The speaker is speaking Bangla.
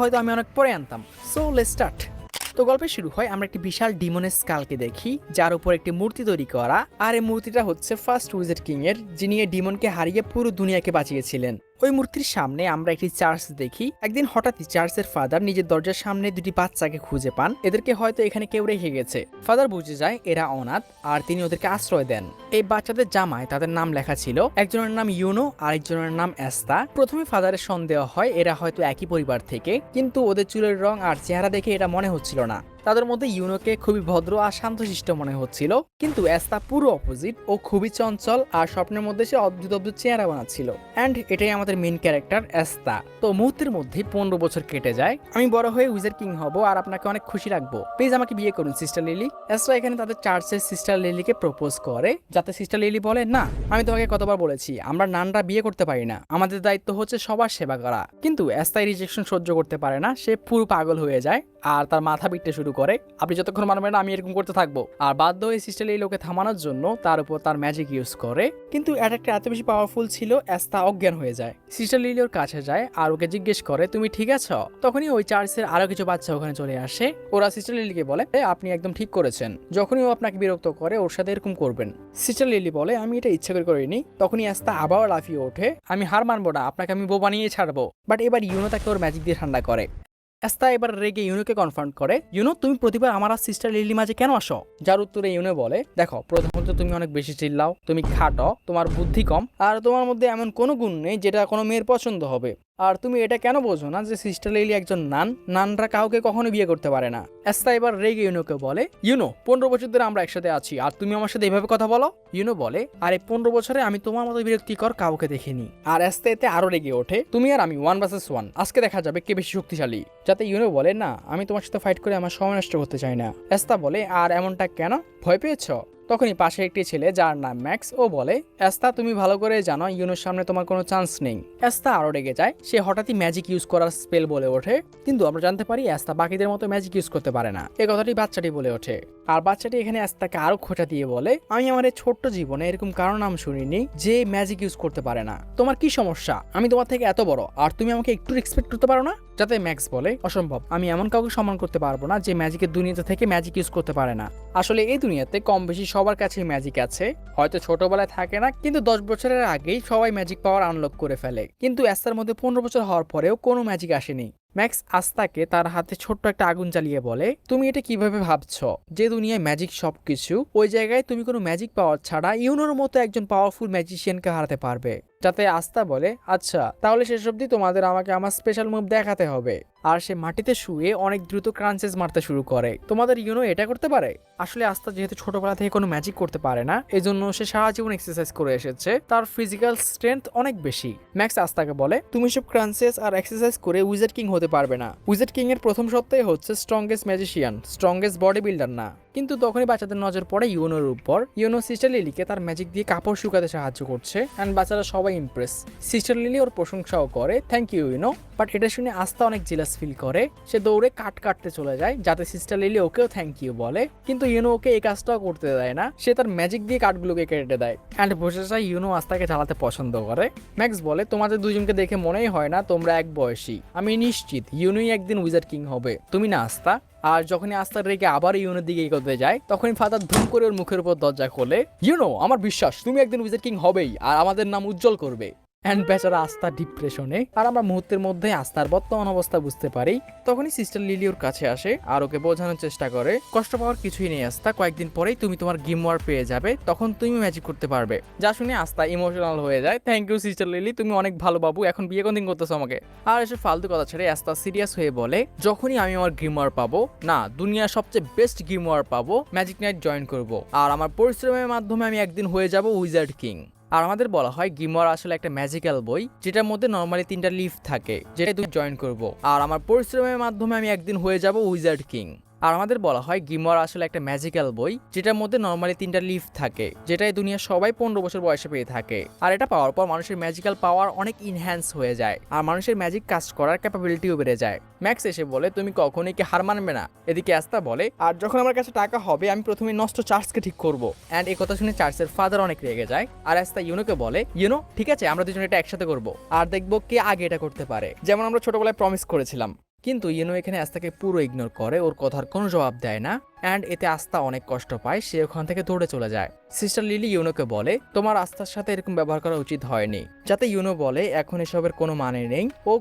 হয়তো আমি অনেক পরে আনতাম। So let's start. তো গল্পে শুরু হয় আমরা একটি বিশাল ডিমনের স্কালকে দেখি, যার উপর একটি মূর্তি তৈরি করা। আর এই মূর্তিটা হচ্ছে ফার্স্ট উইজার্ড কিং এর, যিনি এই ডিমনকে হারিয়ে পুরো দুনিয়াকে বাঁচিয়েছিলেন। ওই মূর্তির সামনে আমরা একটি চার্চ দেখি। একদিন হঠাৎই চার্চের ফাদার নিজের দরজার সামনে দুটি বাচ্চাকে খুঁজে পান। এদেরকে হয়তো এখানে কেউ রেখে গেছে। ফাদার বুঝে যায় এরা অনাথ, আর তিনি ওদেরকে আশ্রয় দেন। এই বাচ্চাদের জামায় তাদের নাম লেখা ছিল। একজনের নাম ইউনো, আরেকজনের নাম এস্তা। প্রথমে ফাদারের সন্দেহ হয় এরা হয়তো একই পরিবার থেকে, কিন্তু ওদের চুলের রং আর চেহারা দেখে এটা মনে হচ্ছিল না। তাদের মধ্যে ইউনোকে খুবই ভদ্র আর শান্তশিষ্ট মনে হচ্ছিল, কিন্তু এস্তা পুরো অপোজিট। ও খুবই চঞ্চল আর স্বপ্নের মধ্যে সে অদ্ভুত অদ্ভুত চেহারা বানাচ্ছিল। অ্যান্ড এটাই আমাদের মেইন ক্যারেক্টার এস্তা। তো মুহূর্তের মধ্যে 15 বছর কেটে যায়। আমি বড় হয়ে উইজার্ড কিং হব আর আপনাকে অনেক খুশি রাখবো, প্লিজ আমাকে বিয়ে করুন সিস্টার লিলি। এস্তা এখানে তাদের চার্চের সিস্টার লিলিকে প্রপোজ করে, যাতে সিস্টার লিলি বলে, না আমি তোমাকে কতবার বলেছি আমরা নানরা বিয়ে করতে পারি না, আমাদের দায়িত্ব হচ্ছে সবার সেবা করা। কিন্তু এস্তাই রিজেকশন সহ্য করতে পারে না, সে পুরো পাগল হয়ে যায় আর তার মাথা পিটতে শুরু করে, আপনি যতক্ষণ মানবেন না আমি এরকম করতে থাকবো। আর বাধ্য হয়ে সিস্টার লিলি ওকে থামানোর জন্য তার উপর তার ম্যাজিক ইউজ করে, কিন্তু অ্যাটাকটা এত বেশি পাওয়ারফুল ছিল এস্তা অজ্ঞান হয়ে যায়। সিস্টার লিলি ওর কাছে যায় আর ওকে জিজ্ঞেস করে তুমি ঠিক আছো? তখনই ওই চার্চের আরো কিছু বাচ্চা ওখানে চলে আসে। ওরা সিস্টার লিলিকে বলে আপনি একদম ঠিক করেছেন, যখনই ও আপনাকে বিরক্ত করে ওর সাথে এরকম করবেন। সিস্টার লিলি বলে আমি এটা ইচ্ছা করে করিনি। তখনই এস্তা আবার লাফিয়ে ওঠে, আমি হার মানবো না, আপনাকে আমি বউ বানিয়ে ছাড়বো। বাট এবার ইউনো তাকে ওর ম্যাজিক দিয়ে ঠান্ডা করে। এস্তা এবার রেগে ইউনোকে কনফ্রন্ট করে, ইউনো তুমি প্রতিবার আমার আর সিস্টার লিলি মাঝে কেন আসো? যার উত্তরে ইউনো বলে, দেখো প্রথমত তুমি অনেক বেশি চিল্লাও, তুমি খাটো, তোমার বুদ্ধি কম, আর তোমার মধ্যে এমন কোনো গুণ নেই যেটা কোনো মেয়ের পছন্দ হবে। আর তুমি এটা কেন বোঝো না যে সিস্টার লিলি একজন নানরা কাউকে কখনো বিয়ে করতে পারে না। এস্তা এবার রেগে ইউনোকে বলে, ইউনো 15 বছর ধরে আমরা একসাথে আছি আর তুমি আমার সাথে এভাবে কথা বলো? ইউনো বলে, আরে 15 বছরে আমি তোমার মতো বিরক্তিকর কাউকে দেখিনি। আর এস্তা এতে আরো রেগে ওঠে, তুমি আর আমি 1 vs 1, আজকে দেখা যাবে কে বেশি শক্তিশালী। যাতে ইউনো বলে, না আমি তোমার সাথে ফাইট করে আমার সময় নষ্ট করতে চাই না। এস্তা বলে, আর এমনটা কেন, ভয় পেয়েছ? তখনই পাশে একটি ছেলে যার নাম ম্যাক্স, ও বলে, এস্তা তুমি ভালো করে জানো ইউনোর সামনে তোমার কোনো চান্স নেই। এস্তা আরো রেগে যায়, সে হঠাৎই ম্যাজিক ইউজ করার স্পেল বলে ওঠে, কিন্তু আমরা জানতে পারি এস্তা বাকিদের মতো ম্যাজিক ইউজ করতে পারে না। এই কথাটি বাচ্চাটি বলে ওঠে, আর বাচ্চাটি এখানে এস্তাকে আরো খোঁচা দিয়ে বলে, আমি আমার এই ছোট্ট জীবনে এরকম কারো নাম শুনিনি যে ম্যাজিক ইউজ করতে পারে না। তোমার কি সমস্যা? আমি তোমার থেকে এত বড় আর তুমি আমাকে একটু রেসপেক্ট করতে পারো না? যাতে ম্যাক্স বলে, অসম্ভব, আমি এমন কাউকে সম্মান করতে পারবো না যে ম্যাজিকের দুনিয়াতে থেকে ম্যাজিক ইউজ করতে পারে না। আসলে এই দুনিয়াতে কম বেশি সবার কাছে ম্যাজিক আছে, হয়তো ছোটবেলায় থাকে না, কিন্তু 10 বছরের আগেই সবাই ম্যাজিক পাওয়ার আনলক করে ফেলে। কিন্তু এস্তার মধ্যে 15 বছর হওয়ার পরেও কোনো ম্যাজিক আসেনি। ম্যাক্স আস্তাকে তার হাতে ছোট্ট একটা আগুন জ্বালিয়ে বলে, তুমি এটা কিভাবে ভাবছো যে দুনিয়ায় ম্যাজিক সবকিছু, ওই জায়গায় তুমি কোনো ম্যাজিক পাওয়ার ছাড়া ইউনোর মতো একজন পাওয়ারফুল ম্যাজিশিয়ানকে হারাতে পারবে? যাতে আস্তা বলে, আচ্ছা তাহলে শেষ অবধি তোমাদের আমাকে আমার স্পেশাল মুভ দেখাতে হবে। আর সে মাটিতে শুয়ে অনেক দ্রুত ক্রাঞ্চেস মারতে শুরু করে। তোমাদের ইউনো এটা করতে পারে? আসলে আস্তা যেহেতু ছোটবেলা থেকে কোনো ম্যাজিক করতে পারে না, এজন্য সে সারা জীবন এক্সারসাইজ করে এসেছে, তার ফিজিক্যাল স্ট্রেংথ অনেক বেশি। ম্যাক্স আস্তাকে বলে, তুমি সব ক্রাঞ্চেস আর এক্সারসাইজ করে উইজার্ড কিং হতে পারবে না। উইজার্ড কিং এর প্রথম সত্ত্বাই হচ্ছে strongest magician, strongest body builder না। কিন্তু তখনই বাচ্চাদের নজর পড়ে ইউনোর উপর। ইউনো সিস্টার লিলিকে তার ম্যাজিক দিয়ে কাপড় শুকাতে সাহায্য করছে, এন্ড বাচ্চারা সবাই ইমপ্রেস। সিস্টার লিলি ওর প্রশংসাও করে, থ্যাংক ইউ ইউনো। বাট এটা শুনে আস্তা অনেক জেলাস ফিল করে, সে দৌড়ে কাটতে চলে যায় যাতে সিস্টার লিলি ওকেও থ্যাংক ইউ বলে। কিন্তু ইউনো ওকে এই কাজটাও করতে দেয় না, সে তার ম্যাজিক দিয়ে কাঠগুলোকে কেটে দেয়। অ্যান্ড বসে যায় ইউনো আস্তাকে জ্বালাতে পছন্দ করে। ম্যাক্স বলে, তোমাদের দুজনকে দেখে মনেই হয় না তোমরা এক বয়সী, আমি নিশ্চিত ইউনোই একদিন উইজার্ড কিং হবে, তুমি না আস্তা। আর যখনই আস্তার রেগে আবার ইউনোর দিকে এগোতে যায়, তখনই ফাদার ধুম করে ওর মুখের উপর দরজা খোলে, ইউনো আমার বিশ্বাস তুমি একদিন উইজার্ড কিং হবেই আর আমাদের নাম উজ্জ্বল করবে। অ্যান্ড বেচারা আস্থা ডিপ্রেশনে, আর আমরা মুহূর্তের মধ্যে আস্থার বর্তমান অবস্থা বুঝতে পারি। তখনই সিস্টার লিলি ওর কাছে আসে আর ওকে বোঝানোর চেষ্টা করে, কষ্ট পাওয়ার কিছুই নেই আস্থা, কয়েকদিন পরেই তুমি তোমার গিমওয়ার পেয়ে যাবে, তখন তুমি ম্যাজিক করতে পারবে। যা শুনে আস্থা ইমোশনাল হয়ে যায়, থ্যাংক ইউ সিস্টার লিলি, তুমি অনেক ভালো বাবু, এখন বিয়ে কোনদিন করতেছো আমাকে? আর এসে ফালতু কথা ছেড়ে আস্থা সিরিয়াস হয়ে বলে, যখনই আমি আমার গিমওয়ার পাবো, না দুনিয়ার সবচেয়ে বেস্ট গিমওয়ার পাবো, ম্যাজিক নাইট জয়েন করব, আর আমার পরিশ্রমের মাধ্যমে আমি একদিন হয়ে যাব উইজার্ড কিং। আর আমাদের বলা হয় গিমওয়ার আসলে একটা ম্যাজিক্যাল বই, যেটার মধ্যে নরমালি 3টা লিফ থাকে, যেটা তুমি জয়েন করব, আর আমার পরিশ্রমের মাধ্যমে আমি একদিন হয়ে যাব উইজার্ড কিং। আর আমাদের বলা হয় গিমওয়ার আসলে একটা ম্যাজিক্যাল বই, যেটার মধ্যে নরমালি 3টা লিফ থাকে, যেটা এই দুনিয়ার সবাই 15 বছর বয়সে পেয়ে থাকে। আর এটা পাওয়ার পর মানুষের ম্যাজিক্যাল পাওয়ার অনেক ইনহ্যান্স হয়ে যায়, আর মানুষের ম্যাজিক কাজ করার ক্যাপাবিলিটিও বেড়ে যায়। ম্যাক্স এসে বলে, তুমি কখনোই কি হার মানবে না? এদিকে আস্তা বলে, আর যখন আমার কাছে টাকা হবে আমি প্রথমে নষ্ট চার্চকে ঠিক করব। অ্যান্ড এই কথা শুনে চার্চের ফাদার অনেক রেগে যায়, আর আস্তা ইউনোকে বলে, ইউনো ঠিক আছে আমরা দুজন এটা একসাথে করব, আর দেখবো কে আগে এটা করতে পারে, যেমন আমরা ছোটবেলায় প্রমিস করেছিলাম। কিন্তু ইউনো এখানে আস্তাকে পুরো ইগনোর করে, ওর কথার কোনো জবাব দেয় না। অ্যান্ড এতে আস্থা অনেক কষ্ট পায়, সে ওখান থেকে দৌড়ে চলে যায়। সিস্টার লিলি ইউনোকে বলে তোমার আস্থার সাথে এরকম ব্যবহার করা উচিত হয়নি, যাতে ইউনো বলে এখন এসবের কোনো মানে নেই, ও